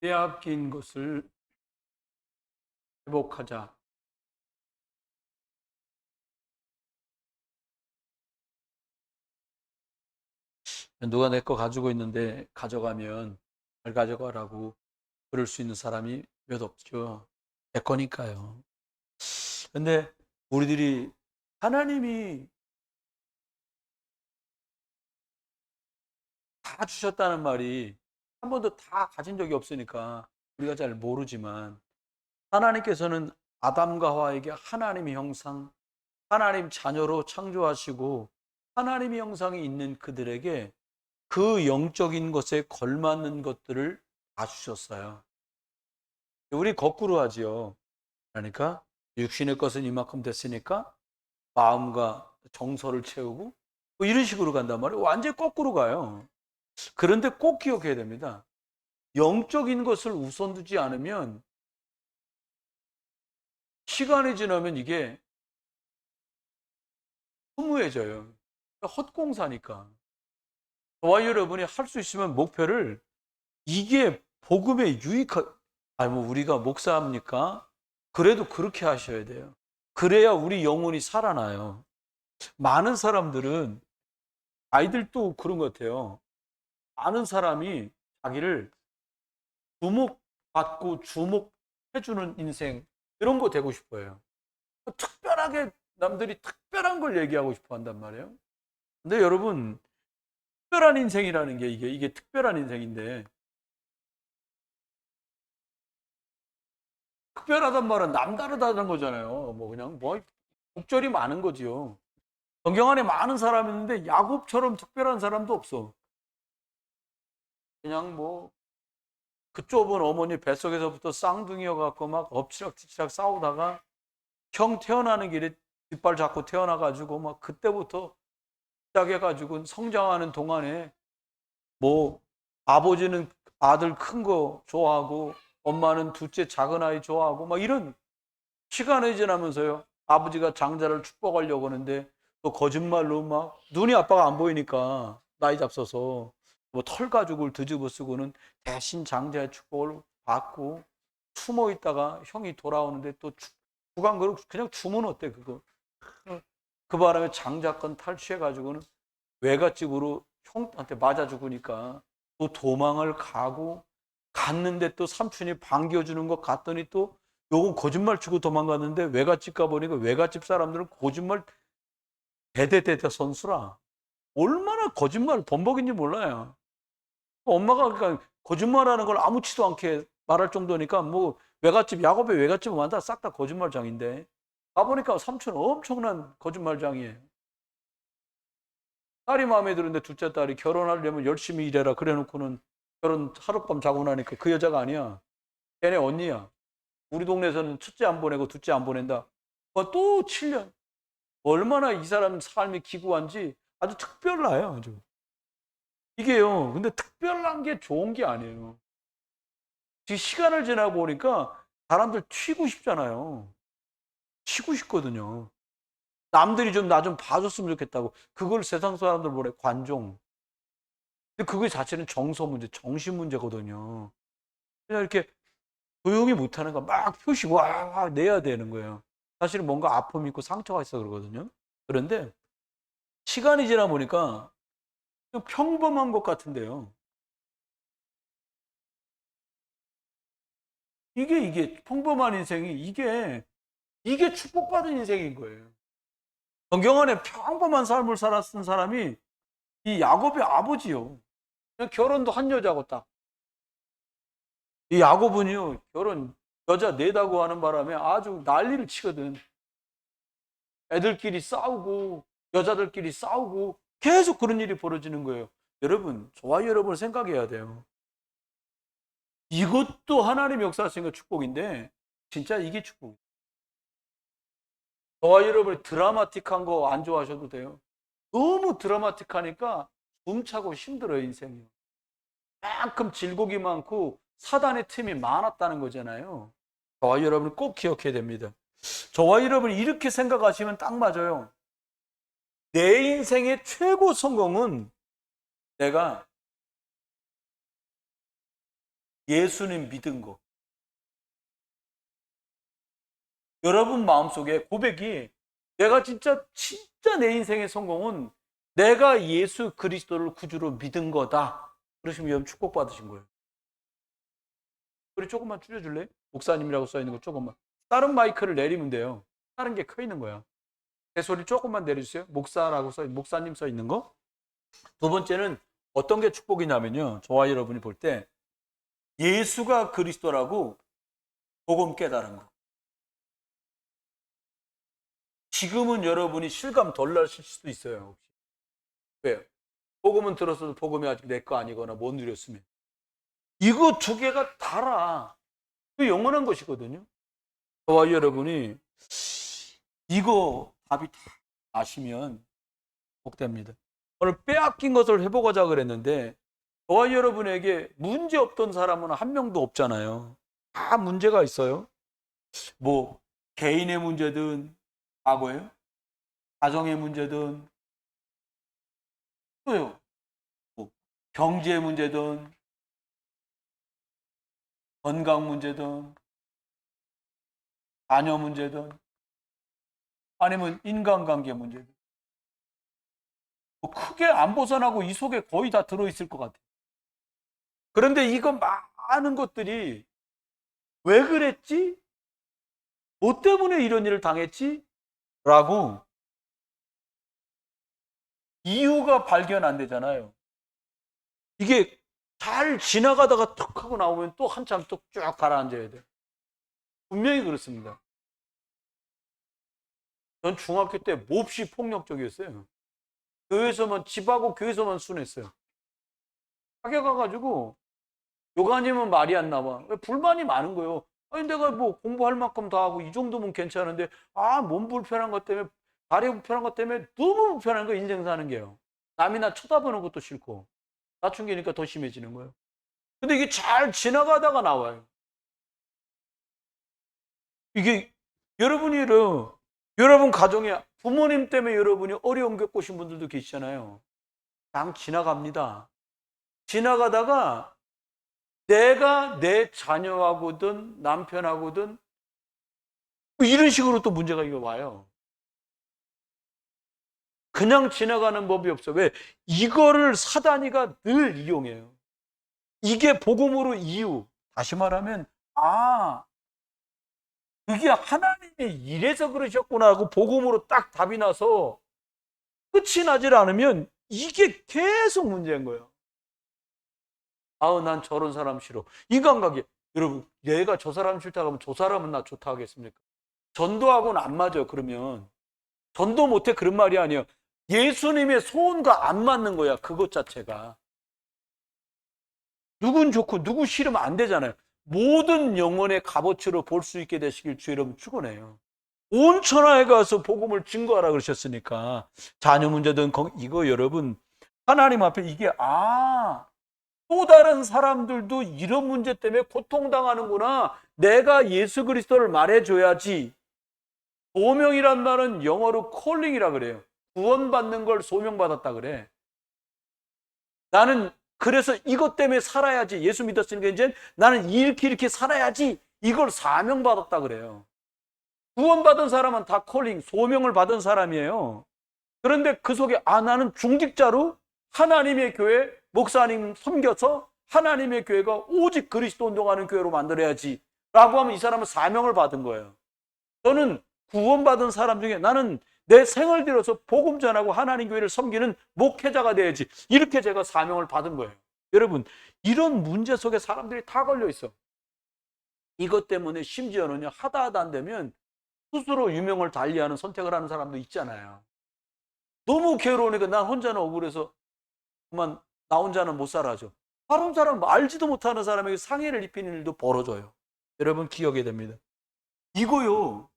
빼앗긴 것을 회복하자. 누가 내 거 가지고 있는데 가져가면 잘 가져가라고 그럴 수 있는 사람이 몇 없죠. 내 거니까요. 근데 우리들이 하나님이 다 주셨다는 말이 한 번도 다 가진 적이 없으니까 우리가 잘 모르지만, 하나님께서는 아담과 하와에게 하나님의 형상, 하나님 자녀로 창조하시고 하나님의 형상이 있는 그들에게 그 영적인 것에 걸맞는 것들을 다 주셨어요. 우리 거꾸로 하지요. 그러니까 육신의 것은 이만큼 됐으니까 마음과 정서를 채우고 뭐 이런 식으로 간단 말이에요. 완전히 거꾸로 가요. 그런데 꼭 기억해야 됩니다. 영적인 것을 우선 두지 않으면 시간이 지나면 이게 허무해져요. 헛공사니까. 저와 여러분이 할 수 있으면 목표를, 이게 복음에 아니 뭐 우리가 목사합니까? 그래도 그렇게 하셔야 돼요. 그래야 우리 영혼이 살아나요. 많은 사람들은, 아이들도 그런 것 같아요. 많은 사람이 자기를 주목받고 주목해주는 인생, 이런 거 되고 싶어요. 특별하게 남들이 특별한 걸 얘기하고 싶어 한단 말이에요. 근데 여러분, 특별한 인생이라는 게 이게 특별한 인생인데, 특별하단 말은 남다르다는 거잖아요. 뭐 그냥 뭐 목절이 많은 거지요. 성경 안에 많은 사람이 있는데 야곱처럼 특별한 사람도 없어. 그냥 뭐 그 좁은 어머니 뱃속에서부터 쌍둥이여 갖고 막 엎치락뒤치락 싸우다가 형 태어나는 길에 뒷발 잡고 태어나가지고 막 그때부터 시작해가지고 성장하는 동안에 뭐 아버지는 아들 큰 거 좋아하고 엄마는 둘째 작은 아이 좋아하고 막 이런, 시간이 지나면서요, 아버지가 장자를 축복하려고 하는데 또 거짓말로 막 눈이 아빠가 안 보이니까 나이 잡숴서 뭐 털가죽을 뒤집어 쓰고는 대신 장자의 축복을 받고 숨어 있다가 형이 돌아오는데 또 주간 그냥 주면 어때 그거. 그 바람에 장자권 탈취해 가지고는 외갓집으로 형한테 맞아 죽으니까 또 도망을 가고, 갔는데 또 삼촌이 반겨주는 것 같더니 또 요건 거짓말 치고 도망갔는데 외갓집 가보니까 외갓집 사람들은 거짓말 대대대대 선수라. 얼마나 거짓말 범벅인지 몰라요. 엄마가 그러니까 거짓말하는 걸 아무렇지도 않게 말할 정도니까 뭐 외갓집, 야곱의 외갓집은 완전 싹 다 거짓말장인데 가보니까 삼촌은 엄청난 거짓말장이에요. 딸이 마음에 드는데 둘째 딸이 결혼하려면 열심히 일해라 그래 놓고는 결혼 하룻밤 자고 나니까 그 여자가 아니야. 걔네 언니야. 우리 동네에서는 첫째 안 보내고 둘째 안 보낸다. 또 7년. 얼마나 이 사람 삶이 기구한지 아주 특별해요. 아주. 이게요. 근데 특별한 게 좋은 게 아니에요. 지금 시간을 지나 보니까 사람들 튀고 싶잖아요. 튀고 싶거든요. 남들이 좀 나 좀 봐줬으면 좋겠다고. 그걸 세상 사람들 뭐래? 관종. 근데 그거 자체는 정서 문제, 정신 문제거든요. 그냥 이렇게 조용히 못하는 거 막 표시 와 내야 되는 거예요. 사실은 뭔가 아픔이 있고 상처가 있어 그러거든요. 그런데 시간이 지나 보니까 평범한 것 같은데요. 이게 평범한 인생이 이게 축복받은 인생인 거예요. 성경 안에 평범한 삶을 살았던 사람이 이 야곱의 아버지요. 그냥 결혼도 한 여자고 딱. 이 야곱은요, 결혼 여자 내다고 하는 바람에 아주 난리를 치거든. 애들끼리 싸우고 여자들끼리 싸우고 계속 그런 일이 벌어지는 거예요. 여러분, 저와 여러분을 생각해야 돼요. 이것도 하나님 역사하신 거 축복인데 진짜 이게 축복. 저와 여러분이 드라마틱한 거 안 좋아하셔도 돼요. 너무 드라마틱하니까 숨차고 힘들어요, 인생이. 만큼 질곡이 많고 사단의 틈이 많았다는 거잖아요. 저와 여러분 꼭 기억해야 됩니다. 저와 여러분이 이렇게 생각하시면 딱 맞아요. 내 인생의 최고 성공은 내가 예수님 믿은 거. 여러분 마음속에 고백이 내가 진짜 내 인생의 성공은 내가 예수 그리스도를 구주로 믿은 거다. 그러시면 여러분 축복받으신 거예요. 우리 조금만 줄여줄래? 목사님이라고 써있는 거 조금만. 다른 마이크를 내리면 돼요. 다른 게 커 있는 거야. 제 소리 조금만 내려주세요. 목사님 써있는 거. 두 번째는 어떤 게 축복이냐면요. 저와 여러분이 볼 때 예수가 그리스도라고 복음 깨달은 거. 지금은 여러분이 실감 덜 나실 수도 있어요. 혹시. 왜요? 복음은 들었어도 복음이 아직 내 거 아니거나 못 누렸으면. 이거 두 개가 달아. 그 영원한 것이거든요. 저와 여러분이 이거 답이 다 아시면 복됩니다. 오늘 빼앗긴 것을 해보고자 그랬는데 저와 여러분에게 문제 없던 사람은 한 명도 없잖아요. 다 문제가 있어요. 뭐 개인의 문제든 과거에 가정의 문제든 또요. 뭐 경제 문제든 건강 문제든 자녀 문제든 아니면 인간관계 문제든 뭐 크게 안 벗어나고 이 속에 거의 다 들어있을 것 같아요. 그런데 이거 많은 것들이 왜 그랬지? 뭐 때문에 이런 일을 당했지? 라고 이유가 발견 안 되잖아요. 이게 잘 지나가다가 툭 하고 나오면 또 한참 또 쭉 가라앉아야 돼. 분명히 그렇습니다. 전 중학교 때 몹시 폭력적이었어요. 교회에서만, 집하고 교회에서만 순했어요. 학교 가가지고 욕 아니면 말이 안 나와. 불만이 많은 거예요. 아니 내가 뭐 공부할 만큼 다 하고 이 정도면 괜찮은데 몸 불편한 것 때문에 다리 불편한 것 때문에 너무 불편한 거 인생 사는 게요. 남이나 쳐다보는 것도 싫고 사춘기니까 더 심해지는 거예요. 근데 이게 잘 지나가다가 나와요. 이게 여러분 가정에 부모님 때문에 여러분이 어려움 겪으신 분들도 계시잖아요. 그냥 지나갑니다. 지나가다가 내가 내 자녀하고든 남편하고든 이런 식으로 또 문제가 이거 와요. 그냥 지나가는 법이 없어. 왜? 이거를 사단이가 늘 이용해요. 이게 복음으로 이유. 다시 말하면 그게 하나님이 이래서 그러셨구나 하고 복음으로 딱 답이 나서 끝이 나질 않으면 이게 계속 문제인 거예요. 난 저런 사람 싫어. 인간관계. 여러분, 얘가 저 사람 싫다고 하면 저 사람은 나 좋다 하겠습니까? 전도하고는 안 맞아요. 그러면 전도 못해 그런 말이 아니에요. 예수님의 소원과 안 맞는 거야. 그것 자체가. 누군 좋고 누구 싫으면 안 되잖아요. 모든 영혼의 값어치로 볼 수 있게 되시길 주 여러분 축원해요. 온 천하에 가서 복음을 증거하라 그러셨으니까 자녀 문제든 이거 여러분 하나님 앞에 이게 또 다른 사람들도 이런 문제 때문에 고통당하는구나. 내가 예수 그리스도를 말해줘야지. 소명이란 말은 영어로 콜링이라 그래요. 구원받는 걸 소명받았다 그래. 나는 그래서 이것 때문에 살아야지. 예수 믿었으니까 이제 나는 이렇게 살아야지. 이걸 사명받았다 그래요. 구원받은 사람은 다 콜링, 소명을 받은 사람이에요. 그런데 그 속에 나는 중직자로 하나님의 교회 목사님 섬겨서 하나님의 교회가 오직 그리스도 운동하는 교회로 만들어야지 라고 하면 이 사람은 사명을 받은 거예요. 저는 구원받은 사람 중에 나는 내 생을 들여서 복음 전하고 하나님 교회를 섬기는 목회자가 돼야지. 이렇게 제가 사명을 받은 거예요. 여러분, 이런 문제 속에 사람들이 다 걸려 있어. 이것 때문에 심지어는요, 하다 안 되면 스스로 유명을 달리하는 선택을 하는 사람도 있잖아요. 너무 괴로우니까 난 혼자는 억울해서 그만 나 혼자는 못 살아죠. 다른 사람 알지도 못하는 사람에게 상해를 입히는 일도 벌어져요. 여러분 기억해야 됩니다. 이거요.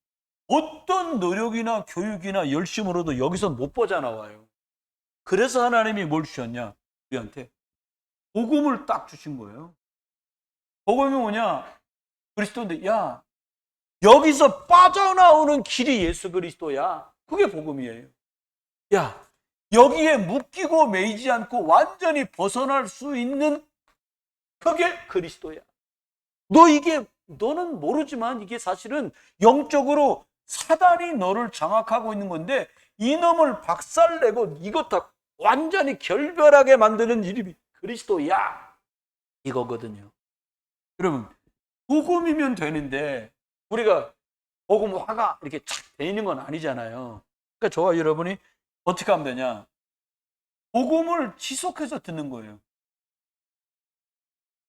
어떤 노력이나 교육이나 열심으로도 여기서 못 빠져나와요. 그래서 하나님이 뭘 주셨냐? 우리한테 복음을 딱 주신 거예요. 복음이 뭐냐? 그리스도인데 여기서 빠져나오는 길이 예수 그리스도야. 그게 복음이에요. 여기에 묶이고 매이지 않고 완전히 벗어날 수 있는 그게 그리스도야. 너는 모르지만 이게 사실은 영적으로 사단이 너를 장악하고 있는 건데 이놈을 박살내고 이것 다 완전히 결별하게 만드는 이름이 그리스도야 이거거든요. 여러분 복음이면 되는데 우리가 복음 화가 이렇게 착 되는 건 아니잖아요. 그러니까 저와 여러분이 어떻게 하면 되냐? 복음을 지속해서 듣는 거예요.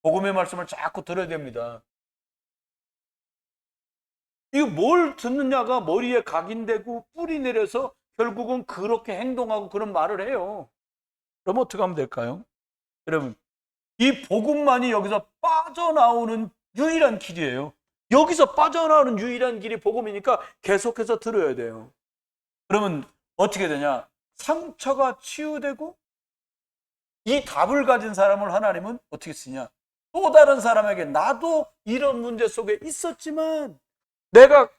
복음의 말씀을 자꾸 들어야 됩니다. 이거 뭘 듣느냐가 머리에 각인되고 뿌리 내려서 결국은 그렇게 행동하고 그런 말을 해요. 그럼 어떻게 하면 될까요? 여러분, 이 복음만이 여기서 빠져나오는 유일한 길이에요. 여기서 빠져나오는 유일한 길이 복음이니까 계속해서 들어야 돼요. 그러면 어떻게 되냐? 상처가 치유되고 이 답을 가진 사람을 하나님은 어떻게 쓰냐? 또 다른 사람에게 나도 이런 문제 속에 있었지만 내가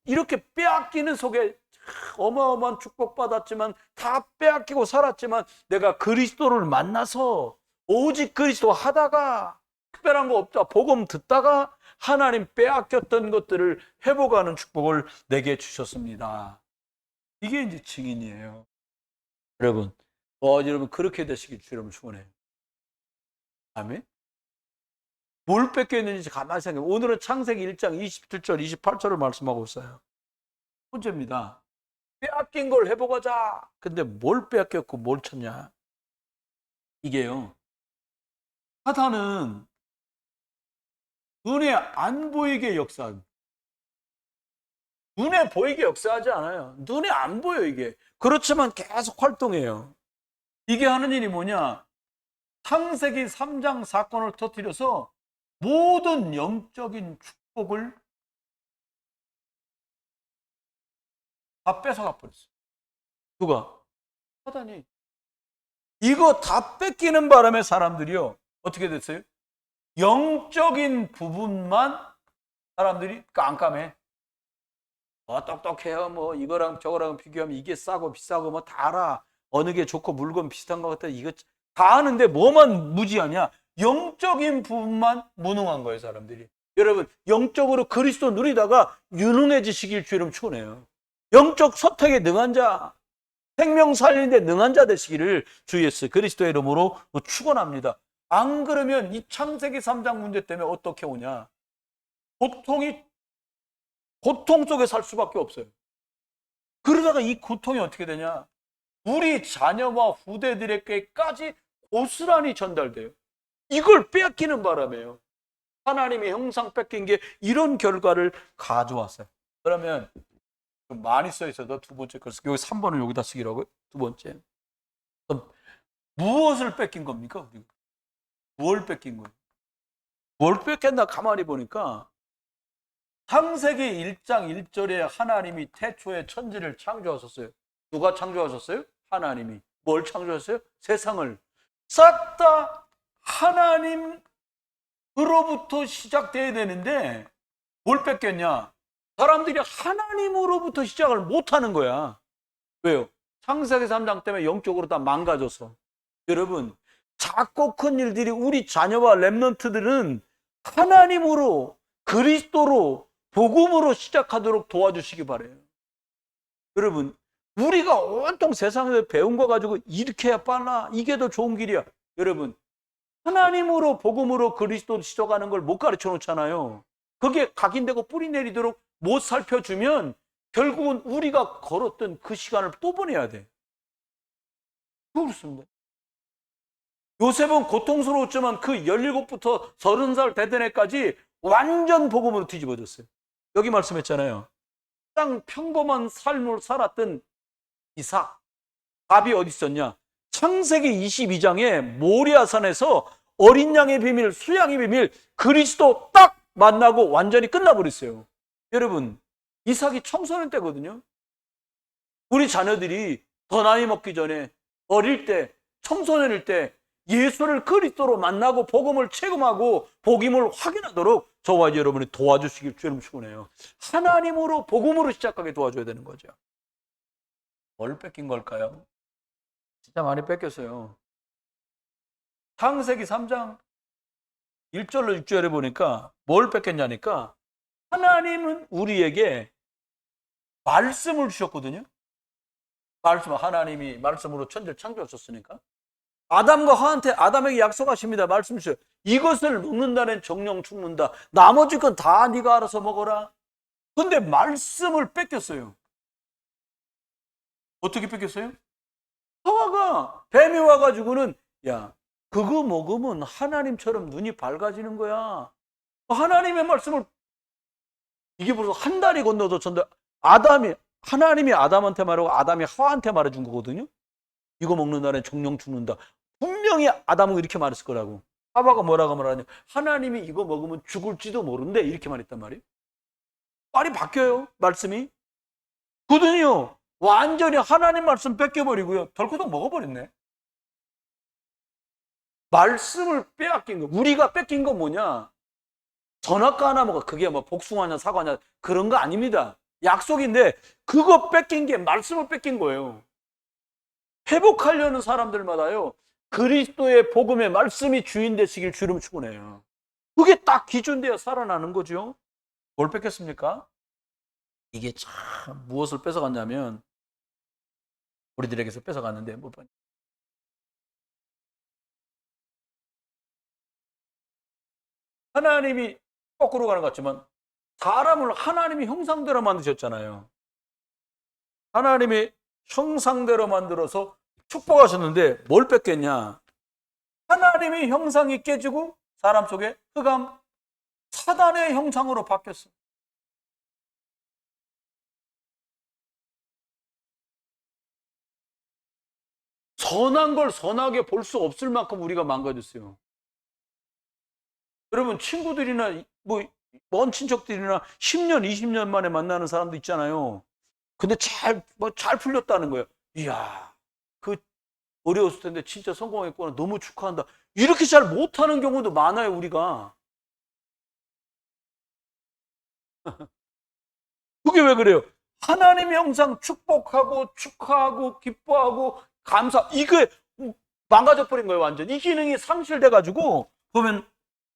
이렇게 빼앗기는 속에 어마어마한 축복받았지만 다 빼앗기고 살았지만 내가 그리스도를 만나서 오직 그리스도 하다가 특별한 거 없다 복음 듣다가 하나님 빼앗겼던 것들을 회복하는 축복을 내게 주셨습니다. 이게 이제 증인이에요. 여러분 여러분 그렇게 되시길 주님 축원해요. 아멘. 뭘 뺏겼는지 가만히 생각해. 오늘은 창세기 1장 27절 28절을 말씀하고 있어요. 문제입니다. 빼앗긴 걸 회복하자. 근데 뭘 빼앗겼고 뭘 찾냐? 이게요. 사탄은 눈에 안 보이게 역사합니다. 눈에 보이게 역사하지 않아요. 눈에 안 보여 이게. 그렇지만 계속 활동해요. 이게 하는 일이 뭐냐? 창세기 3장 사건을 터뜨려서 모든 영적인 축복을 다 뺏어가 버렸어요. 누가? 사단이. 이거 다 뺏기는 바람에 사람들이요. 어떻게 됐어요? 영적인 부분만 사람들이 깜깜해. 똑똑해요. 뭐 이거랑 저거랑 비교하면 이게 싸고 비싸고 뭐 다 알아. 어느 게 좋고 물건 비슷한 것 같아. 이거 다 아는데 뭐만 무지하냐? 영적인 부분만 무능한 거예요, 사람들이. 여러분, 영적으로 그리스도 누리다가 유능해지시길 주님 축원해요. 영적 선택에 능한 자, 생명 살리는데 능한 자 되시기를 주 예수 그리스도의 이름으로 축원합니다. 안 그러면 이 창세기 3장 문제 때문에 어떻게 오냐? 고통 속에 살 수밖에 없어요. 그러다가 이 고통이 어떻게 되냐? 우리 자녀와 후대들에게까지 고스란히 전달돼요. 이걸 빼앗기는 바람에요. 하나님의 형상 뺏긴 게 이런 결과를 가져왔어요. 그러면 좀 많이 써 있어도 두 번째 글 여기 3번을 여기다 쓰기라고요? 두 번째. 그럼 무엇을 뺏긴 겁니까? 뭘 뺏긴 거예요? 뭘 뺏겼나 가만히 보니까 창세기 1장 1절에 하나님이 태초에 천지를 창조하셨어요. 누가 창조하셨어요? 하나님이. 뭘 창조하셨어요? 세상을. 싹 다 하나님으로부터 시작돼야 되는데 뭘 뺏겼냐? 사람들이 하나님으로부터 시작을 못하는 거야. 왜요? 창세기 3장 때문에 영적으로 다 망가져서. 여러분, 작고 큰 일들이 우리 자녀와 렘넌트들은 하나님으로 그리스도로 복음으로 시작하도록 도와주시기 바라요. 여러분, 우리가 온통 세상에서 배운 거 가지고 이렇게 해야 빨라. 이게 더 좋은 길이야. 여러분, 하나님으로 복음으로 그리스도로 시작하는 걸 못 가르쳐 놓잖아요. 그게 각인되고 뿌리 내리도록 못 살펴주면 결국은 우리가 걸었던 그 시간을 또 보내야 돼. 그렇습니다. 요셉은 고통스러웠지만 그 17부터 30살 되던 애까지 완전 복음으로 뒤집어졌어요. 여기 말씀했잖아요. 가장 평범한 삶을 살았던 이삭. 답이 어디 있었냐? 창세기 22장에 모리아산에서 어린 양의 비밀, 수양의 비밀, 그리스도 딱 만나고 완전히 끝나버렸어요. 여러분, 이삭이 청소년 때거든요. 우리 자녀들이 더 나이 먹기 전에 어릴 때, 청소년일 때 예수를 그리스도로 만나고 복음을 체험하고 복음을 확인하도록 저와 여러분이 도와주시길 주님 축원해요. 하나님으로 복음으로 시작하게 도와줘야 되는 거죠. 뭘 뺏긴 걸까요? 진짜 많이 뺏겼어요. 창세기 3장 1절로 6절에 보니까 뭘 뺏겼냐니까 하나님은 우리에게 말씀을 주셨거든요. 말씀, 하나님이 말씀으로 천지를 창조하셨으니까 아담과 하와한테 아담에게 약속하십니다. 말씀 주셔요. 이것을 먹는다는 정령 죽는다. 나머지 건 다 네가 알아서 먹어라. 근데 말씀을 뺏겼어요. 어떻게 뺏겼어요? 하와가 뱀이 와가지고는 야 그거 먹으면 하나님처럼 눈이 밝아지는 거야. 하나님의 말씀을 이게 벌써 한 달이 건너서 전달 하나님이 아담한테 말하고 아담이 하와한테 말해준 거거든요. 이거 먹는 날엔 정령 죽는다. 분명히 아담은 이렇게 말했을 거라고. 하와가 뭐라고 말하냐? 하나님이 이거 먹으면 죽을지도 모른대 이렇게 말했단 말이에요. 말이 바뀌어요. 말씀이. 그더니요 완전히 하나님 말씀 뺏겨버리고요 덜커덕 먹어버렸네. 말씀을 빼앗긴 거. 우리가 뺏긴 건 뭐냐? 선악과 하나 먹어. 그게 뭐 복숭아냐 사과냐 그런 거 아닙니다. 약속인데 그거 뺏긴 게 말씀을 뺏긴 거예요. 회복하려는 사람들마다요 그리스도의 복음의 말씀이 주인 되시길 주름 축원해요. 그게 딱 기준되어 살아나는 거죠. 뭘 뺏겼습니까? 이게 참 무엇을 뺏어갔냐면 우리들에게서 뺏어갔는데 뭐 하나님이 거꾸로 가는 것 같지만 사람을 하나님이 형상대로 만드셨잖아요. 하나님이 형상대로 만들어서 축복하셨는데 뭘 뺏겼냐? 하나님의 형상이 깨지고 사람 속에 흑암, 사단의 형상으로 바뀌었어요. 선한 걸 선하게 볼 수 없을 만큼 우리가 망가졌어요. 여러분 친구들이나 뭐 먼 친척들이나 10년, 20년 만에 만나는 사람도 있잖아요. 근데 잘 풀렸다는 거예요. 이야, 그 어려웠을 텐데 진짜 성공했구나. 너무 축하한다. 이렇게 잘 못하는 경우도 많아요, 우리가. 그게 왜 그래요? 하나님의 형상 축복하고 축하하고 기뻐하고 감사 이게 망가져 버린 거예요, 완전. 이 기능이 상실돼 가지고 보면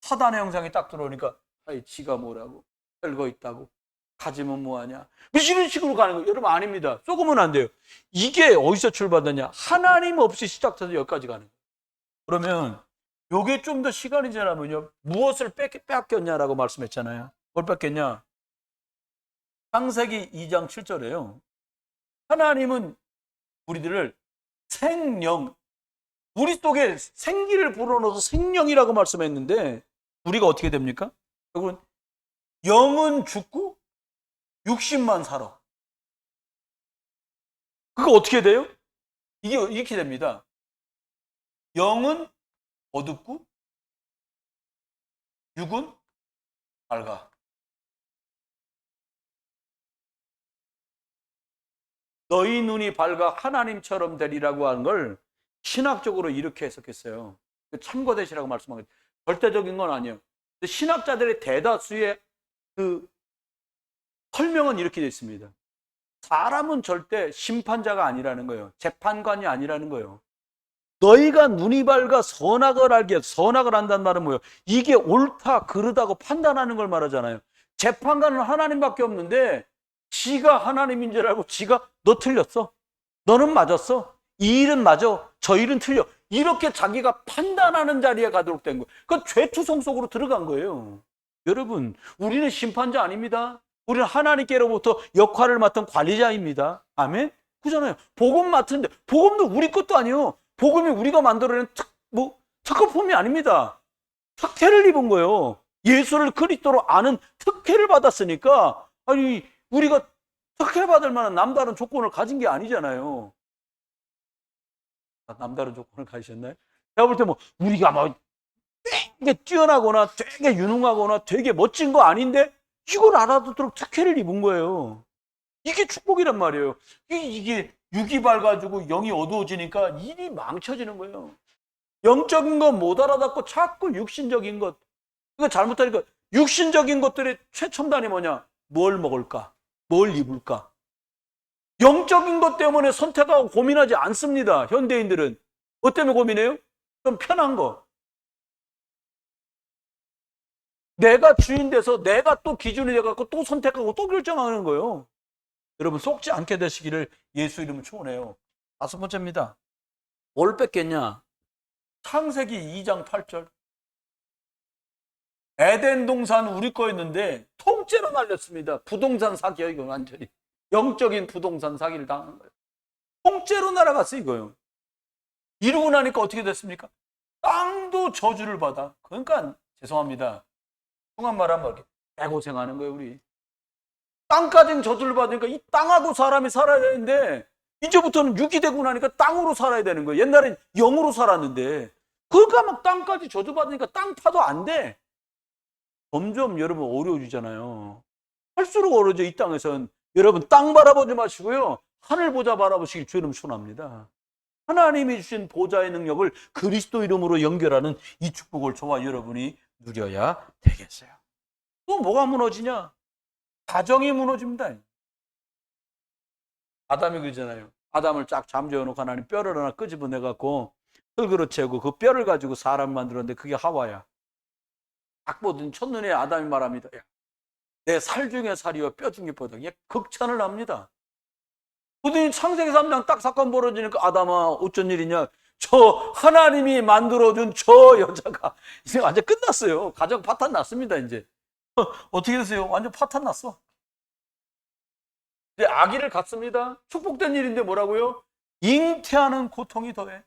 사단의 형상이 딱 들어오니까 아이 지가 뭐라고 별거 있다고 가지면 뭐하냐 이런 식으로 가는 거예요. 여러분 아닙니다. 쏘으면 안 돼요. 이게 어디서 출발되냐? 하나님 없이 시작돼서 여기까지 가는 거예요. 그러면 요게 좀 더 시간이 지나면요 무엇을 뺏겼냐라고 말씀했잖아요. 뭘 뺏겼냐? 창세기 2장 7절에요 하나님은 우리들을 생령 우리 속에 생기를 불어넣어서 생령이라고 말씀했는데 우리가 어떻게 됩니까? 여러분 영은 죽고 육신만 살아. 그거 어떻게 돼요? 이게 이렇게 됩니다. 영은 어둡고 육은 밝아. 너희 눈이 밝아 하나님처럼 되리라고 하는 걸 신학적으로 이렇게 해석했어요. 참고되시라고 말씀한 거예요. 절대적인 건 아니에요. 신학자들의 대다수의 그 설명은 이렇게 되어 있습니다. 사람은 절대 심판자가 아니라는 거예요. 재판관이 아니라는 거예요. 너희가 눈이 밝아 선악을 알게, 선악을 안다는 말은 뭐예요? 이게 옳다 그르다고 판단하는 걸 말하잖아요. 재판관은 하나님밖에 없는데 지가 하나님인 줄 알고 지가 너 틀렸어. 너는 맞았어. 이 일은 맞아. 저 일은 틀려. 이렇게 자기가 판단하는 자리에 가도록 된 거예요. 그건 죄투성 속으로 들어간 거예요. 여러분, 우리는 심판자 아닙니다. 우리는 하나님께로부터 역할을 맡은 관리자입니다. 아멘? 그잖아요. 복음 맡은데, 복음도 우리 것도 아니에요. 복음이 우리가 만들어낸 특허품이 아닙니다. 특혜를 입은 거예요. 예수를 그리스도로 아는 특혜를 받았으니까, 아니, 우리가 특혜 받을 만한 남다른 조건을 가진 게 아니잖아요. 남다른 조건을 가지셨나요? 제가 볼 때 우리가 되게 뛰어나거나 되게 유능하거나 되게 멋진 거 아닌데 이걸 알아듣도록 특혜를 입은 거예요. 이게 축복이란 말이에요. 이게 육이 밝아지고 영이 어두워지니까 일이 망쳐지는 거예요. 영적인 건 못 알아듣고 자꾸 육신적인 것. 이거 잘못하니까 육신적인 것들의 최첨단이 뭐냐? 뭘 먹을까? 뭘 입을까? 영적인 것 때문에 선택하고 고민하지 않습니다. 현대인들은. 뭐 때문에 고민해요? 좀 편한 거. 내가 주인 돼서 내가 또 기준이 돼갖고 또 선택하고 또 결정하는 거예요. 여러분 속지 않게 되시기를 예수 이름으로 축원해요. 5번째입니다. 뭘 뺏겠냐? 창세기 2장 8절. 에덴 동산 우리 거였는데 통째로 날렸습니다. 부동산 사기야 이거 완전히. 영적인 부동산 사기를 당한 거예요. 통째로 날아갔어 이거요. 이러고 나니까 어떻게 됐습니까? 땅도 저주를 받아. 그러니까 죄송합니다. 중한 말 하면 이렇게 개고생하는 거예요 우리. 땅까지는 저주를 받으니까 이 땅하고 사람이 살아야 되는데 이제부터는 육이 되고 나니까 땅으로 살아야 되는 거예요. 옛날엔 영으로 살았는데 그러니까 막 땅까지 저주받으니까 땅 파도 안 돼. 점점 여러분 어려워지잖아요. 할수록 어려워져. 이 땅에선 여러분 땅 바라보지 마시고요. 하늘 보자 바라보시길 주 이름 축원합니다. 하나님이 주신 보좌의 능력을 그리스도 이름으로 연결하는 이 축복을 저와 여러분이 누려야 되겠어요. 또 뭐가 무너지냐? 가정이 무너집니다. 아담이 그러잖아요. 아담을 쫙 잠재워놓고 하나님 뼈를 하나 끄집어내갖고 흙으로 채우고 그 뼈를 가지고 사람 만들었는데 그게 하와야. 딱 보더니 첫눈에 아담이 말합니다. 내 살 중에 살이요 뼈 중에 뼈다. 극찬을 합니다. 보더니 창세기 3장 딱 사건 벌어지니까 아담아 어쩐 일이냐. 저 하나님이 만들어준 저 여자가 이제 완전 끝났어요. 가정 파탄 났습니다. 이제 어떻게 되세요? 완전 파탄 났어. 이제 아기를 갖습니다. 축복된 일인데 뭐라고요? 잉태하는 고통이 더해.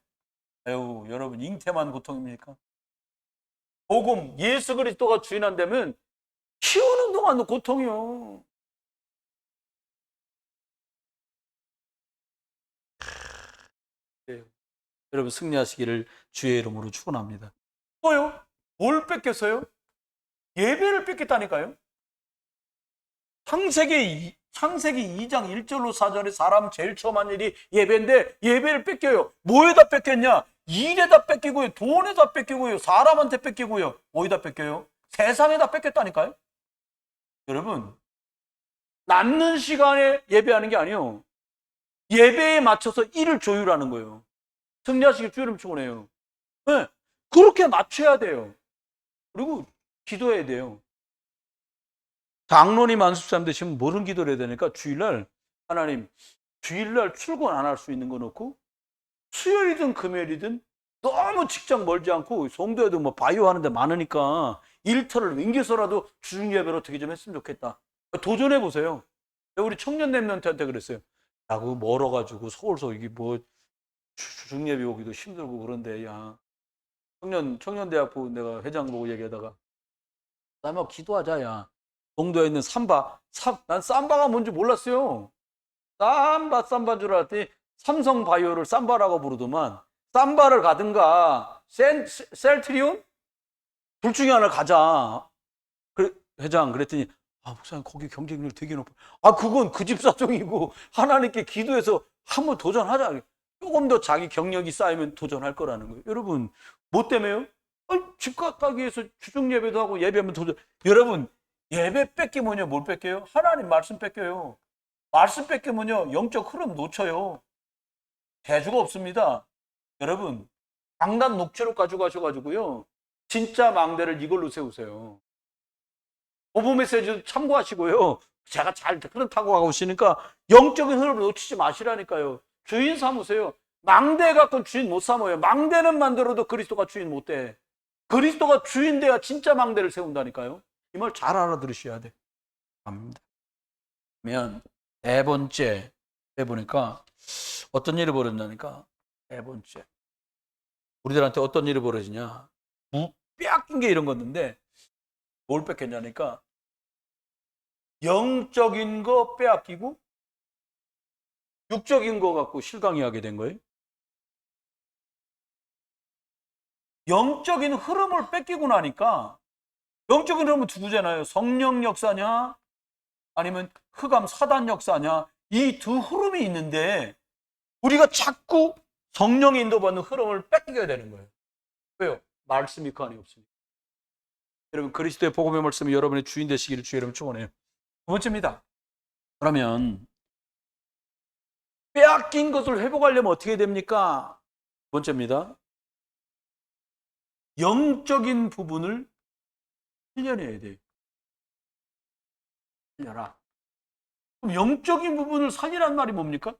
에휴, 여러분 잉태만 고통입니까? 복음 예수 그리스도가 주인 안 되면 키우는 동안도 고통이요. 네. 여러분 승리하시기를 주의 이름으로 축원합니다. 또요? 뭘 뺏겼어요? 예배를 뺏겼다니까요. 창세기 2장 1절로 4절에 사람 제일 처음 한 일이 예배인데 예배를 뺏겨요. 뭐에다 뺏겼냐? 일에다 뺏기고요. 돈에다 뺏기고요. 사람한테 뺏기고요. 어디다 뺏겨요? 세상에다 뺏겼다니까요. 여러분 남는 시간에 예배하는 게 아니에요. 예배에 맞춰서 일을 조율하는 거예요. 승리하시길 주 이름 축원해요. 네, 그렇게 맞춰야 돼요. 그리고 기도해야 돼요. 장로님 안수사님 되시면 뭐른 기도를 해야 되니까 주일날 하나님 주일날 출근 안 할 수 있는 거 놓고 수요일이든 금요일이든 너무 직장 멀지 않고 송도에도 뭐 바이오 하는데 많으니까 일터를 옮겨서라도 주중 예배를 어떻게 좀 했으면 좋겠다. 도전해 보세요. 우리 청년내면한테 그랬어요. 야, 그거 멀어가지고 서울서 이게 뭐 주중 예배 오기도 힘들고 그런데 야 청년대학부 내가 회장 보고 얘기하다가 나뭐 기도하자 야. 송도에 있는 난 삼바가 뭔지 몰랐어요. 삼바인 줄 알았더니 삼성바이오를 삼바라고 부르더만 삼바를 가든가 셀트리온? 둘 중에 하나를 가자. 회장 그랬더니 목사님 거기 경쟁률 되게 높아. 그건 그 집 사정이고 하나님께 기도해서 한번 도전하자. 조금 더 자기 경력이 쌓이면 도전할 거라는 거예요. 여러분 뭐 때문에요? 집 가기 위해서 주중 예배도 하고 예배하면 도전. 여러분 예배 뺏기면요 뭘 뺏겨요? 하나님 말씀 뺏겨요. 말씀 뺏기면요 영적 흐름 놓쳐요. 대주가 없습니다. 여러분 강단 녹취록 가져가셔가지고요 진짜 망대를 이걸로 세우세요. 오브 메시지도 참고하시고요. 제가 잘 흐름 타고 가고 있으니까 영적인 흐름을 놓치지 마시라니까요. 주인 삼으세요. 망대 갖고 주인 못 삼아요. 망대는 만들어도 그리스도가 주인 못 돼. 그리스도가 주인 돼야 진짜 망대를 세운다니까요. 이 말 잘 알아들으셔야 돼. 합니다. 그러면 네 번째 해보니까 어떤 일이 벌어지냐니까 네 번째 우리들한테 어떤 일이 벌어지냐 빼앗긴 게 이런 건데 뭘 뺏겼냐니까 영적인 거 빼앗기고 육적인 거 갖고 실강이하게 된 거예요. 영적인 흐름을 뺏기고 나니까 영적인 흐름은 두구잖아요. 성령 역사냐 아니면 흑암 사단 역사냐 이 두 흐름이 있는데 우리가 자꾸 성령의 인도받는 흐름을 뺏기게 되는 거예요. 왜요? 말씀이 그 안에 없으니까. 여러분 그리스도의 복음의 말씀이 여러분의 주인 되시기를 주의 이름으로 축원해요. 두 번째입니다. 그러면 빼앗긴 것을 회복하려면 어떻게 됩니까? 두 번째입니다. 영적인 부분을 살려내야 돼요. 살려라. 그럼 영적인 부분을 살리란 말이 뭡니까?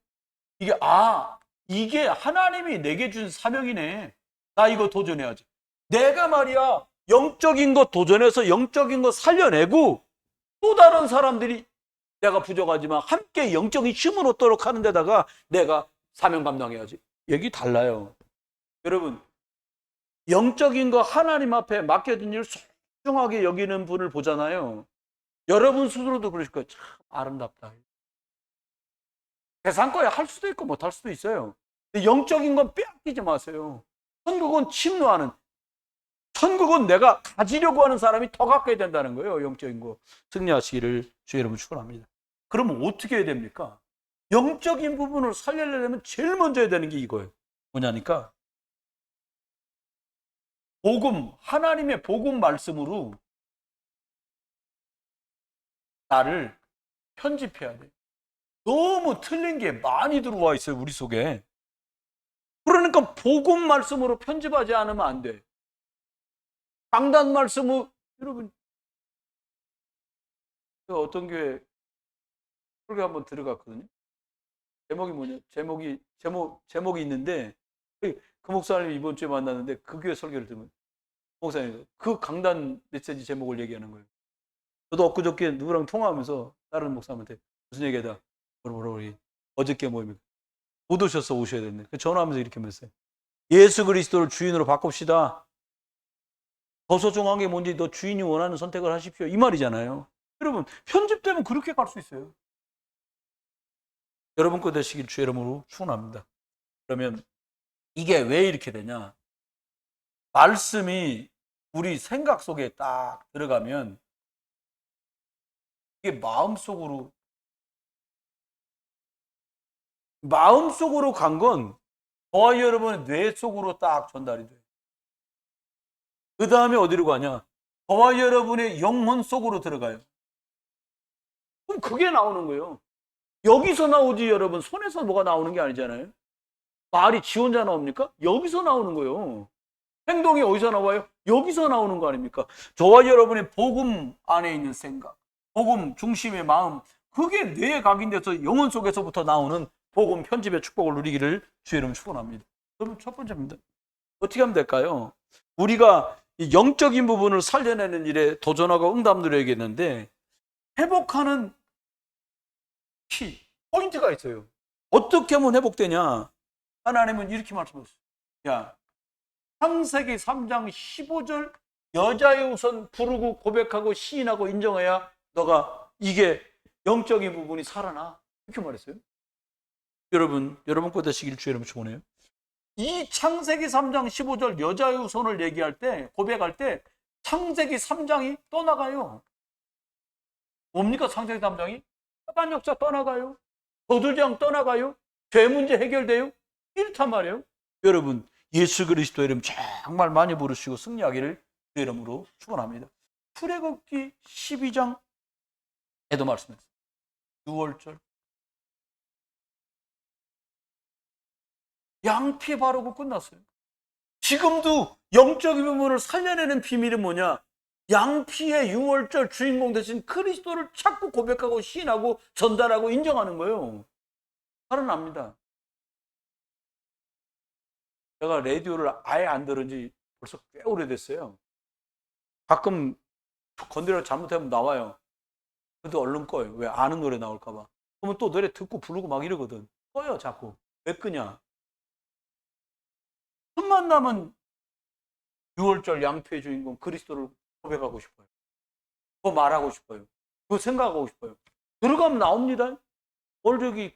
이게 하나님이 내게 준 사명이네. 나 이거 도전해야지. 내가 말이야 영적인 것 도전해서 영적인 것 살려내고 또 다른 사람들이 내가 부족하지만 함께 영적인 힘을 얻도록 하는 데다가 내가 사명 감당해야지. 얘기 달라요. 여러분, 영적인 거 하나님 앞에 맡겨진 일 소중하게 여기는 분을 보잖아요. 여러분 스스로도 그러실 거예요. 참 아름답다. 계산거에 할 수도 있고 못할 수도 있어요. 근데 영적인 건 빼앗기지 마세요. 천국은 침노하는, 천국은 내가 가지려고 하는 사람이 더 갖게 된다는 거예요. 영적인 거 승리하시기를 주의 이름으로 축원합니다. 그러면 어떻게 해야 됩니까? 영적인 부분을 살리려면 제일 먼저 해야 되는 게 이거예요. 뭐냐니까 복음, 하나님의 복음 말씀으로 나를 편집해야 돼. 너무 틀린 게 많이 들어와 있어요, 우리 속에. 그러니까 복음 말씀으로 편집하지 않으면 안 돼. 강단 말씀을, 여러분, 어떤 교회 설교 한번 들어갔거든요. 제목이 뭐냐? 제목이 있는데, 그 목사님 이번 주에 만났는데, 그 교회 설교를 들으면, 목사님, 그 강단 메시지 제목을 얘기하는 거예요. 저도 엊그저께 누구랑 통화하면서 다른 목사님한테 무슨 얘기하다, 우리 어저께 모임에 못 오셔서 오셔야 됐네. 전화하면서 이렇게 말했어요. 예수 그리스도를 주인으로 바꿉시다. 더 소중한 게 뭔지 너 주인이 원하는 선택을 하십시오. 이 말이잖아요. 여러분, 편집되면 그렇게 갈 수 있어요. 여러분 거 되시길 주의 이름으로 축원합니다. 그러면 이게 왜 이렇게 되냐? 말씀이 우리 생각 속에 딱 들어가면 이게 마음속으로 간 건 저와 여러분의 뇌 속으로 딱 전달이 돼요. 그 다음에 어디로 가냐? 저와 여러분의 영혼 속으로 들어가요. 그럼 그게 나오는 거예요. 여기서 나오지 여러분, 손에서 뭐가 나오는 게 아니잖아요. 말이 지 혼자 나옵니까? 여기서 나오는 거예요. 행동이 어디서 나와요? 여기서 나오는 거 아닙니까? 저와 여러분의 복음 안에 있는 생각, 복음 중심의 마음, 그게 뇌에 각인돼서 영혼 속에서부터 나오는 복음 편집의 축복을 누리기를 주의 이름으로 축원합니다. 그럼 첫 번째입니다. 어떻게 하면 될까요? 우리가 이 영적인 부분을 살려내는 일에 도전하고 응답 누려야겠는데, 회복하는 포인트가 있어요. 어떻게 하면 회복되냐? 하나님은 이렇게 말씀하셨어요. 야, 창세기 3장 15절 여자의 우선 부르고 고백하고 시인하고 인정해야 너가 이게 영적인 부분이 살아나. 이렇게 말했어요. 여러분 거 되시길 주의 이름으로 축원해요. 이 창세기 3장 15절 여자의 우선을 얘기할 때, 고백할 때 창세기 3장이 떠나가요. 뭡니까 창세기 3장이? 사단 역사 떠나가요. 도두장 떠나가요. 죄 문제 해결돼요. 이렇단 말이에요. 여러분, 예수 그리스도의 이름 정말 많이 부르시고 승리하기를 그 이름으로 축원합니다. 출애굽기 12장에도 말씀했어요. 6월절 양피 바르고 끝났어요. 지금도 영적인 부분을 살려내는 비밀은 뭐냐? 양피의 6월절 주인공 대신 그리스도를 찾고 고백하고 시인하고 전달하고 인정하는 거예요. 살아납니다. 제가 라디오를 아예 안 들은 지 벌써 꽤 오래됐어요. 가끔 건드려 잘못하면 나와요. 그래도 얼른 꺼요. 왜? 아는 노래 나올까봐. 그러면 또 노래 듣고 부르고 막 이러거든. 꺼요, 자꾸. 왜 끄냐? 틈만 나면 6월절 양피의 주인공 그리스도를 고백하고 싶어요. 그거 말하고 싶어요. 그거 생각하고 싶어요. 들어가면 나옵니다. 월적이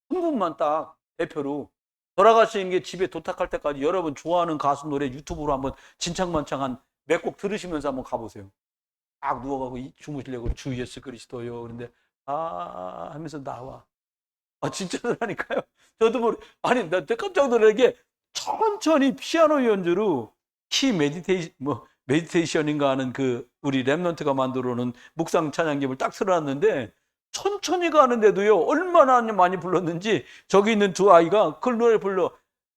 한 분만 딱 대표로 돌아가시는 게 집에 도착할 때까지 여러분 좋아하는 가수 노래 유튜브로 한번 진창만창한 몇 곡 들으시면서 한번 가보세요. 딱 누워가고 주무시려고 주 예수 그리스도요. 그런데 하면서 나와. 진짜 그러니까요. 저도 아니 나 깜짝 놀란 게 천천히 피아노 연주로 키 메디테이션인가 하는 그 우리 랩넌트가 만들어 놓은 묵상 찬양집을 딱 틀어놨는데 천천히 가는데도요 얼마나 많이 불렀는지 저기 있는 두 아이가 그 노래 불러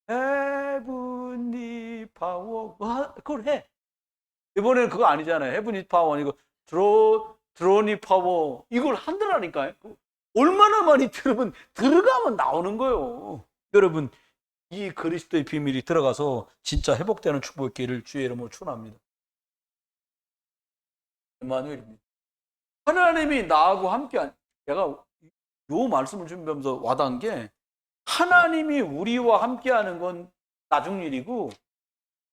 Heavenly Power 그걸 해. 이번에는 그거 아니잖아요. 헤븐이 파워 아니고 드로니 파워 이걸 한다라니까요. 얼마나 많이 들으면 들어가면 나오는 거예요. 여러분 이 그리스도의 비밀이 들어가서 진짜 회복되는 축복의 기회를 주의 이름으로 축원합니다. 임마누엘입니다. 하나님이 나하고 함께한 제가 요 말씀을 준비하면서 와닿은 게 하나님이 우리와 함께하는 건 나중 일이고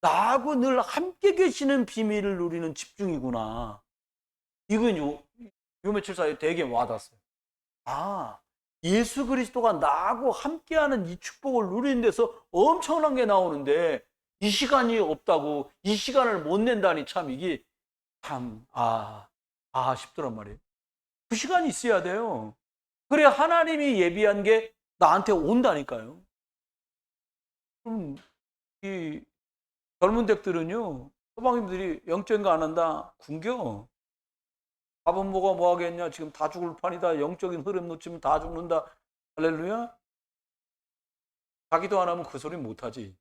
나하고 늘 함께 계시는 비밀을 누리는 집중이구나. 이건 요 며칠 사이에 되게 와닿았어요. 아, 예수 그리스도가 나하고 함께하는 이 축복을 누리는 데서 엄청난 게 나오는데 이 시간이 없다고 이 시간을 못 낸다니 참 이게 참 싶더란 말이에요. 그 시간이 있어야 돼요. 그래 하나님이 예비한 게 나한테 온다니까요. 이 젊은 댁들은요, 소방님들이 영적인 거 안 한다, 굶겨. 밥은 뭐가 뭐 하겠냐, 지금 다 죽을 판이다, 영적인 흐름 놓치면 다 죽는다, 할렐루야. 자기도 안 하면 그 소리 못 하지.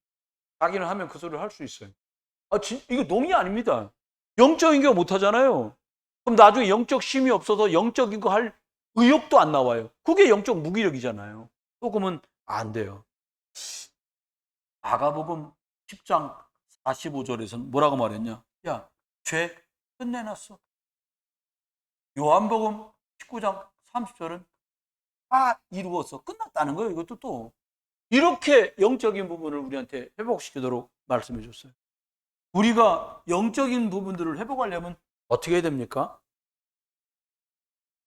자기는 하면 그 소리를 할 수 있어요. 이거 농이 아닙니다. 영적인 거 못 하잖아요. 그럼 나중에 영적 힘이 없어서 영적인 거 할 의욕도 안 나와요. 그게 영적 무기력이잖아요. 또 그러면 안 돼요. 마가복음 10장 45절에서는 뭐라고 말했냐? 야, 죄 끝내놨어. 요한복음 19장 30절은 다 이루었어. 끝났다는 거예요. 이것도 또. 이렇게 영적인 부분을 우리한테 회복시키도록 말씀해 줬어요. 우리가 영적인 부분들을 회복하려면 어떻게 해야 됩니까?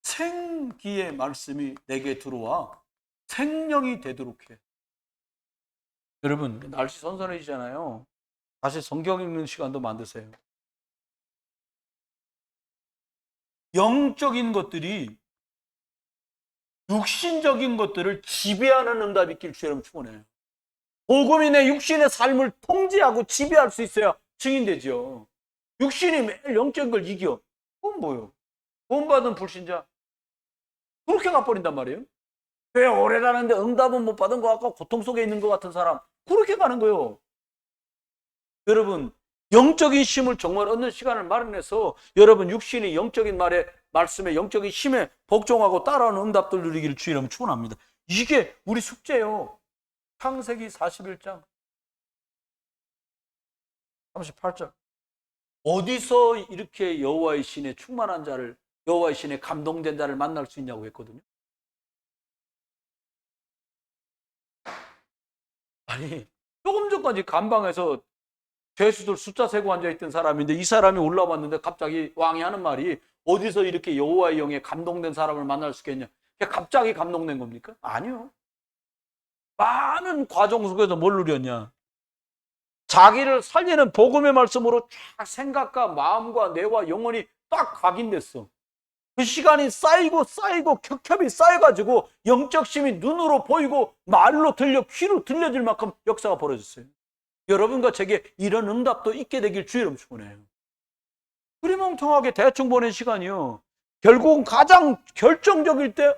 생기의 말씀이 내게 들어와 생명이 되도록 해. 여러분, 날씨 선선해지잖아요. 다시 성경 읽는 시간도 만드세요. 영적인 것들이 육신적인 것들을 지배하는 응답이 있길 주님 축원해요. 복음이 내 육신의 삶을 통제하고 지배할 수 있어야 증인되죠. 육신이 매일 영적인 걸 이겨. 그건 뭐예요? 구원받은 불신자. 그렇게 가버린단 말이에요. 왜 오래 가는데 응답은 못 받은 것 같고 고통 속에 있는 것 같은 사람. 그렇게 가는 거예요. 여러분, 영적인 힘을 정말 얻는 시간을 마련해서 여러분 육신이 영적인 말씀에 영적인 힘에 복종하고 따라오는 응답들 누리기를 주의로 축원합니다. 이게 우리 숙제예요. 창세기 41장 38절. 어디서 이렇게 여호와의 신에 충만한 자를, 여호와의 신에 감동된 자를 만날 수 있냐고 했거든요. 아니, 조금 전까지 감방에서 죄수들 숫자 세고 앉아있던 사람인데 이 사람이 올라왔는데 갑자기 왕이 하는 말이 어디서 이렇게 여호와의 영에 감동된 사람을 만날 수 있겠냐. 갑자기 감동된 겁니까? 아니요. 많은 과정 속에서 뭘 누렸냐. 자기를 살리는 복음의 말씀으로 쫙 생각과 마음과 뇌와 영혼이 딱 각인됐어. 그 시간이 쌓이고 겹겹이 쌓여가지고 영적 힘이 눈으로 보이고 말로 들려 귀로 들려질 만큼 역사가 벌어졌어요. 여러분과 제게 이런 응답도 있게 되길 주의로 축원해요. 흐리멍텅하게 대충 보낸 시간이요. 결국은 가장 결정적일 때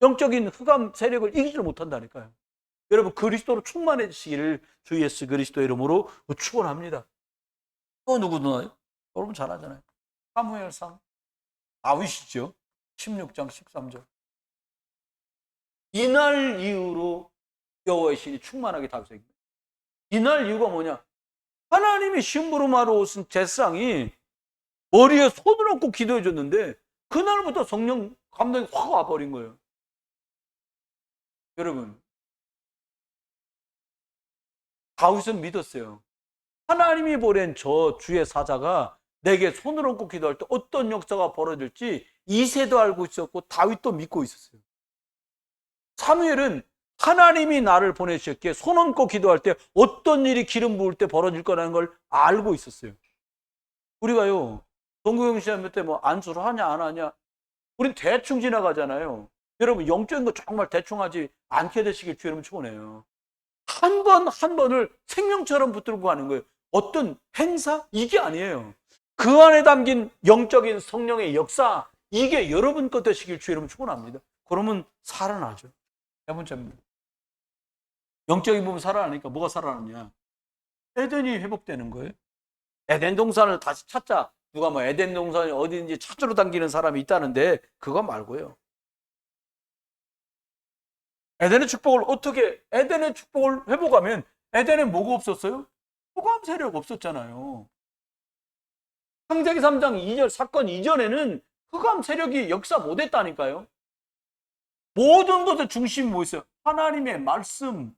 영적인 흑암 세력을 이기지를 못한다니까요. 여러분 그리스도로 충만해지시기를 주 예수 그리스도의 이름으로 축원합니다. 또 누구도 여러분 잘 아잖아요. 사무엘상 다윗이죠. 16장 13절. 이날 이후로 여호와의 신이 충만하게 다윗에게. 이날 이유가 뭐냐? 하나님이 심부름하러 오신 제사장이 머리에 손을 얹고 기도해 줬는데 그날부터 성령 감동이 확 와버린 거예요. 여러분 다윗은 믿었어요. 하나님이 보낸 저 주의 사자가 내게 손을 얹고 기도할 때 어떤 역사가 벌어질지 이새도 알고 있었고 다윗도 믿고 있었어요. 사무엘은 하나님이 나를 보내셨기에 손 얹고 기도할 때 어떤 일이 기름 부을 때 벌어질 거라는 걸 알고 있었어요. 우리가요 동구경 시험 때 뭐 안수를 하냐 안 하냐 우린 대충 지나가잖아요. 여러분 영적인 거 정말 대충 하지 않게 되시길 주님 축원해요. 한 번 한 번을 생명처럼 붙들고 가는 거예요. 어떤 행사? 이게 아니에요. 그 안에 담긴 영적인 성령의 역사 이게 여러분 것 되시길 주님 축원합니다. 그러면 살아나죠. 세 번째입니다. 영적인 부분 살아나니까 뭐가 살아나냐? 에덴이 회복되는 거예요. 에덴 동산을 다시 찾자. 누가 뭐 에덴 동산이 어디든지 찾으러 당기는 사람이 있다는데 그거 말고요. 에덴의 축복을 회복하면 에덴에 뭐가 없었어요? 흑암 세력 없었잖아요. 창세기 3장 2절 사건 이전에는 흑암 세력이 역사 못했다니까요. 모든 것의 중심이 뭐 있어요? 하나님의 말씀.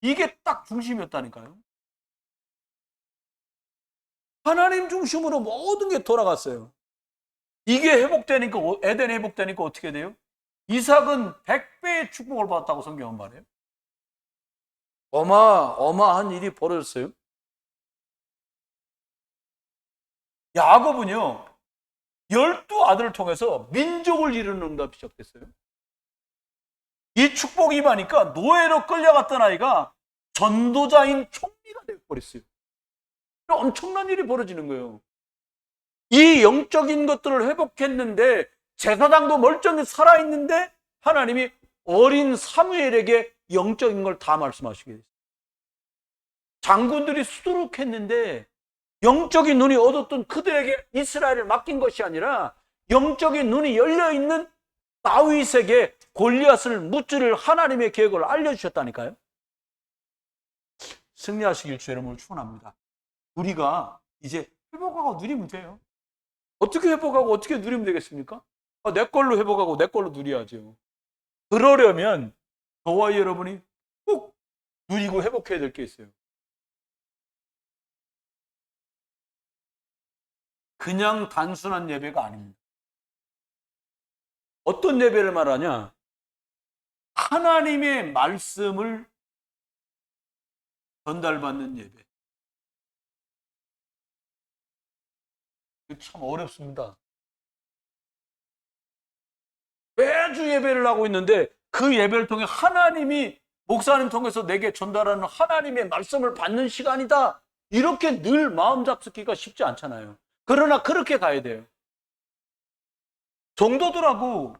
이게 딱 중심이었다니까요. 하나님 중심으로 모든 게 돌아갔어요. 이게 회복되니까, 에덴이 회복되니까 어떻게 돼요? 이삭은 100배의 축복을 받았다고 성경은 말해요. 어마어마한 일이 벌어졌어요. 야곱은요, 12아들을 통해서 민족을 이루는 응답이 시작됐어요. 이 축복이 임하니까 노예로 끌려갔던 아이가 전도자인 총리가 되어버렸어요. 엄청난 일이 벌어지는 거예요. 이 영적인 것들을 회복했는데 제사장도 멀쩡히 살아있는데 하나님이 어린 사무엘에게 영적인 걸 다 말씀하시게 됐어요. 장군들이 수두룩했는데 영적인 눈이 얻었던 그들에게 이스라엘을 맡긴 것이 아니라 영적인 눈이 열려있는 다윗에게 골리앗을 무찌를 하나님의 계획을 알려주셨다니까요. 승리하시길 주 여러분을 축원합니다. 우리가 이제 회복하고 누리면 돼요. 어떻게 회복하고 어떻게 누리면 되겠습니까? 내 걸로 회복하고 내 걸로 누려야죠. 그러려면 저와 여러분이 꼭 누리고 회복해야 될 게 있어요. 그냥 단순한 예배가 아닙니다. 어떤 예배를 말하냐? 하나님의 말씀을 전달받는 예배. 이거 참 어렵습니다. 매주 예배를 하고 있는데 그 예배를 통해 하나님이 목사님 통해서 내게 전달하는 하나님의 말씀을 받는 시간이다. 이렇게 늘 마음 잡수기가 쉽지 않잖아요. 그러나 그렇게 가야 돼요. 성도들하고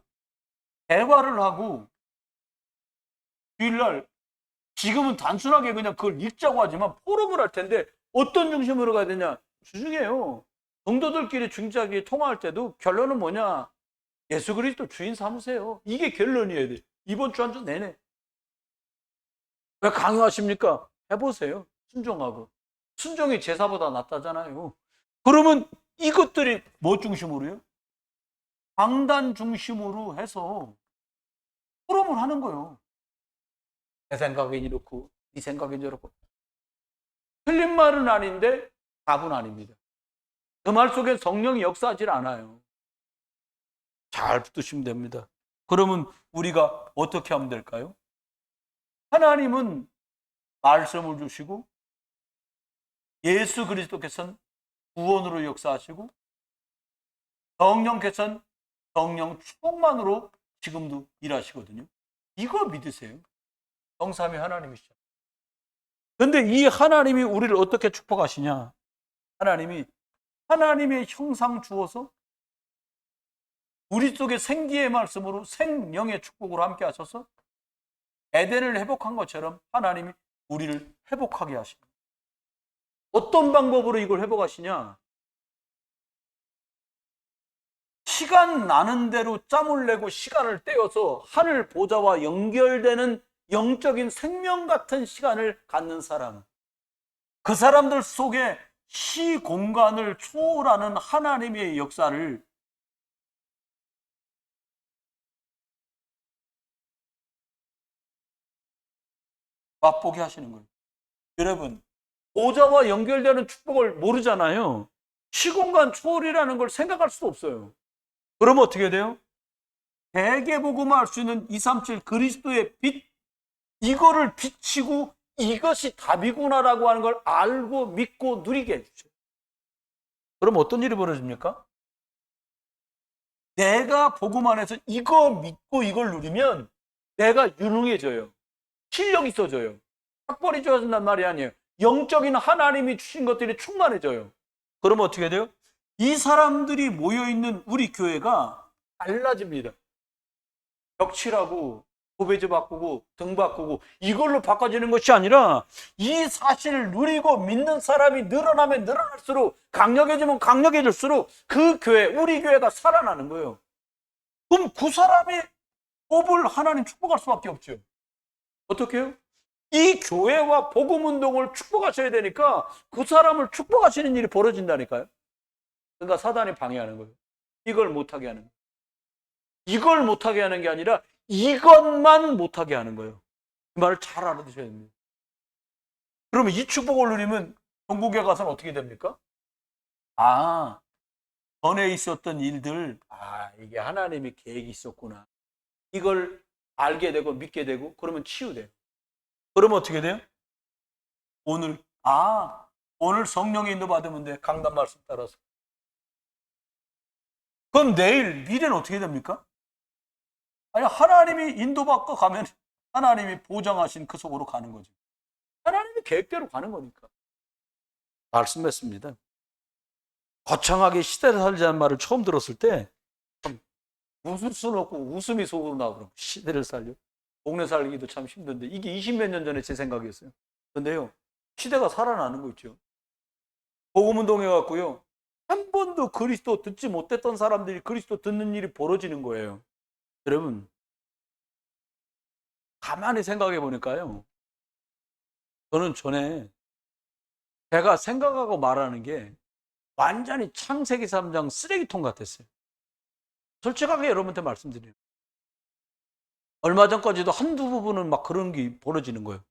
대화를 하고 주일날 지금은 단순하게 그냥 그걸 읽자고 하지만 포럼을 할 텐데 어떤 중심으로 가야 되냐? 주중에요. 성도들끼리 중자끼리 통화할 때도 결론은 뭐냐? 예수 그리스도 주인 삼으세요. 이게 결론이어야 돼. 이번 주 한 주 내내. 왜 강요하십니까? 해보세요. 순종하고. 순종이 제사보다 낫다잖아요. 그러면 이것들이 뭐 중심으로요? 강단 중심으로 해서 포럼을 하는 거예요. 내 생각엔 이렇고 네 생각엔 저렇고. 틀린 말은 아닌데 답은 아닙니다. 그 말 속에 성령이 역사하지 않아요. 잘 붙드시면 됩니다. 그러면 우리가 어떻게 하면 될까요? 하나님은 말씀을 주시고 예수 그리스도께서는 구원으로 역사하시고 성령께서는 성령 축복만으로 지금도 일하시거든요. 이거 믿으세요. 성삼위 하나님이시죠. 그런데 이 하나님이 우리를 어떻게 축복하시냐? 하나님이 하나님의 형상 주어서 우리 속에 생기의 말씀으로 생명의 축복으로 함께 하셔서 에덴을 회복한 것처럼 하나님이 우리를 회복하게 하십니다. 어떤 방법으로 이걸 회복하시냐? 시간 나는 대로 짬을 내고 시간을 떼어서 하늘 보좌와 연결되는 영적인 생명 같은 시간을 갖는 사람, 그 사람들 속에 시 공간을 초월하는 하나님의 역사를 맛보게 하시는 거예요. 여러분, 보좌와 연결되는 축복을 모르잖아요. 시공간 초월이라는 걸 생각할 수 없어요. 그러면 어떻게 돼요? 대개복음화 할 수 있는 237 그리스도의 빛, 이거를 비치고 이것이 답이구나라고 하는 걸 알고 믿고 누리게 해주죠. 그럼 어떤 일이 벌어집니까? 내가 복음 안에서 이거 믿고 이걸 누리면 내가 유능해져요. 실력이 있어져요. 학벌이 좋아진단 말이 아니에요. 영적인 하나님이 주신 것들이 충만해져요. 그러면 어떻게 돼요? 이 사람들이 모여있는 우리 교회가 달라집니다. 벽칠하고 도배지 바꾸고 등 바꾸고 이걸로 바꿔지는 것이 아니라 이 사실을 누리고 믿는 사람이 늘어나면 늘어날수록 강력해지면 강력해질수록 그 교회, 우리 교회가 살아나는 거예요. 그럼 그 사람이 법을 하나님 축복할 수밖에 없죠. 어떻게 해요? 이 교회와 복음운동을 축복하셔야 되니까 그 사람을 축복하시는 일이 벌어진다니까요. 그러니까 사단이 방해하는 거예요. 이걸 못하게 하는 거예요. 이걸 못하게 하는 게 아니라 이것만 못하게 하는 거예요. 그 말을 잘 알아두셔야 됩니다. 그러면 이 축복을 누리면 천국에 가서는 어떻게 됩니까? 아, 전에 있었던 일들, 이게 하나님의 계획이 있었구나. 이걸 알게 되고 믿게 되고 그러면 치유돼요. 그러면 어떻게 돼요? 오늘 성령의 인도 받으면 돼. 강단 말씀 따라서. 그럼 내일, 미래는 어떻게 됩니까? 아니, 하나님이 인도받고 가면 하나님이 보장하신 그 속으로 가는 거죠. 하나님의 계획대로 가는 거니까. 말씀했습니다. 거창하게 시대를 살자는 말을 처음 들었을 때 참 웃을 수는 없고 웃음이 속으로 나오고 시대를 살려. 동네 살기도 참 힘든데 이게 20몇 년 전에 제 생각이었어요. 그런데요, 시대가 살아나는 거 있죠. 복음운동해 갖고요, 한 번도 그리스도 듣지 못했던 사람들이 그리스도 듣는 일이 벌어지는 거예요. 여러분, 가만히 생각해 보니까요, 저는 전에 제가 생각하고 말하는 게 완전히 창세기 3장 쓰레기통 같았어요. 솔직하게 여러분한테 말씀드려요. 얼마 전까지도 한두 부분은 막 그런 게 벌어지는 거예요.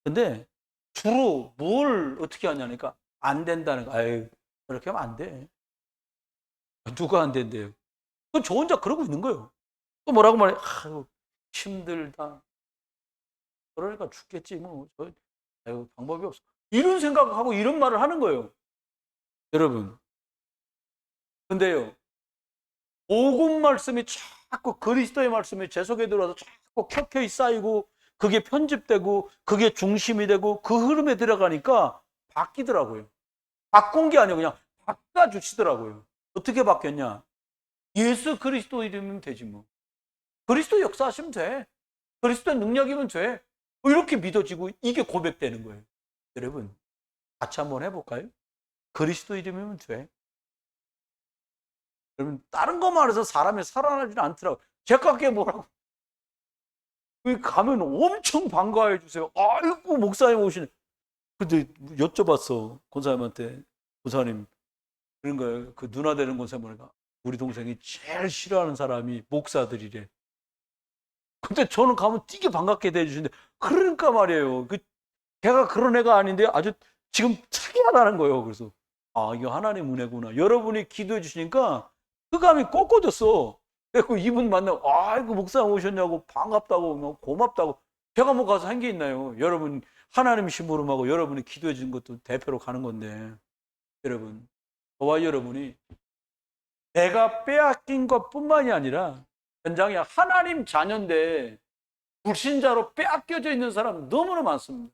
근데 주로 뭘 어떻게 하냐니까 안 된다는 거. 아유, 그렇게 하면 안 돼. 누가 안 된대요? 그건 저 혼자 그러고 있는 거예요. 또 뭐라고 말해? 아유, 힘들다. 그러니까 죽겠지 뭐. 아유, 방법이 없어. 이런 생각하고 이런 말을 하는 거예요. 여러분. 근데요, 복음 말씀이 자꾸 그리스도의 말씀이 제 속에 들어와서 자꾸 켜켜이 쌓이고 그게 편집되고 그게 중심이 되고 그 흐름에 들어가니까 바뀌더라고요. 바꾼 게 아니고 그냥 바꿔주시더라고요. 어떻게 바뀌었냐? 예수 그리스도 이름이면 되지 뭐. 그리스도 역사하시면 돼. 그리스도 능력이면 돼. 뭐 이렇게 믿어지고 이게 고백되는 거예요. 여러분, 같이 한번 해볼까요? 그리스도 이름이면 돼. 여러분, 다른 거 말해서 사람이 살아나지는 않더라고요. 제값게 뭐라고. 가면 엄청 반가워해 주세요. 아이고, 목사님 오시네. 근데 여쭤봤어, 권사님한테. 권사님, 그런 거예요. 그 누나 되는 권사님 보니까 우리 동생이 제일 싫어하는 사람이 목사들이래. 근데 저는 가면 되게 반갑게 대해주시는데, 그러니까 말이에요. 걔가 그런 애가 아닌데 아주 지금 특이하다는 거예요. 그래서, 이거 하나님 은혜구나. 여러분이 기도해 주시니까 흑암이 꺾어졌어. 그래서 이분 만나고, 아이고, 목사님 오셨냐고, 반갑다고, 고맙다고. 제가 뭐 가서 한 게 있나요? 여러분, 하나님 심부름하고 여러분이 기도해 주는 것도 대표로 가는 건데, 여러분, 저와 여러분이 내가 빼앗긴 것 뿐만이 아니라 현장에 하나님 자녀인데 불신자로 빼앗겨져 있는 사람 너무나 많습니다.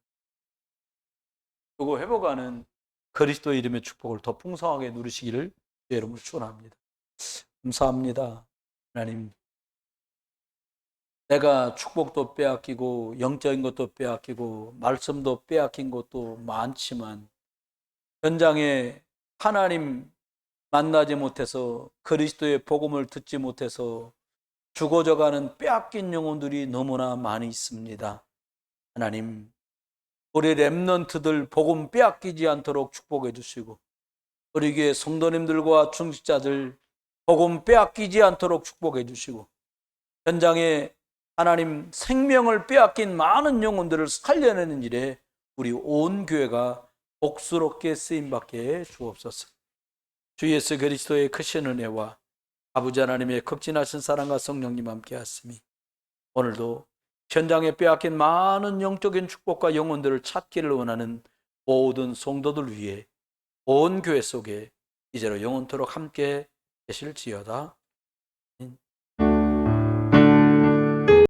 그거 회복하는 그리스도 이름의 축복을 더 풍성하게 누리시기를 여러분을 축원합니다. 감사합니다. 하나님, 내가 축복도 빼앗기고 영적인 것도 빼앗기고 말씀도 빼앗긴 것도 많지만 현장에 하나님 만나지 못해서 그리스도의 복음을 듣지 못해서 죽어져가는 빼앗긴 영혼들이 너무나 많이 있습니다. 하나님, 우리 렘넌트들 복음 빼앗기지 않도록 축복해 주시고 우리 교회 성도님들과 중직자들 복음 빼앗기지 않도록 축복해 주시고 현장에 하나님 생명을 빼앗긴 많은 영혼들을 살려내는 일에 우리 온 교회가 복스럽게 쓰임받게 주옵소서. 주 예수 그리스도의 크신 은혜와 아버지 하나님의 극진하신 사랑과 성령님 함께 하시니 오늘도 현장에 빼앗긴 많은 영적인 축복과 영혼들을 찾기를 원하는 모든 성도들 위해 온 교회 속에 이제로 영원토록 함께 계실지어다.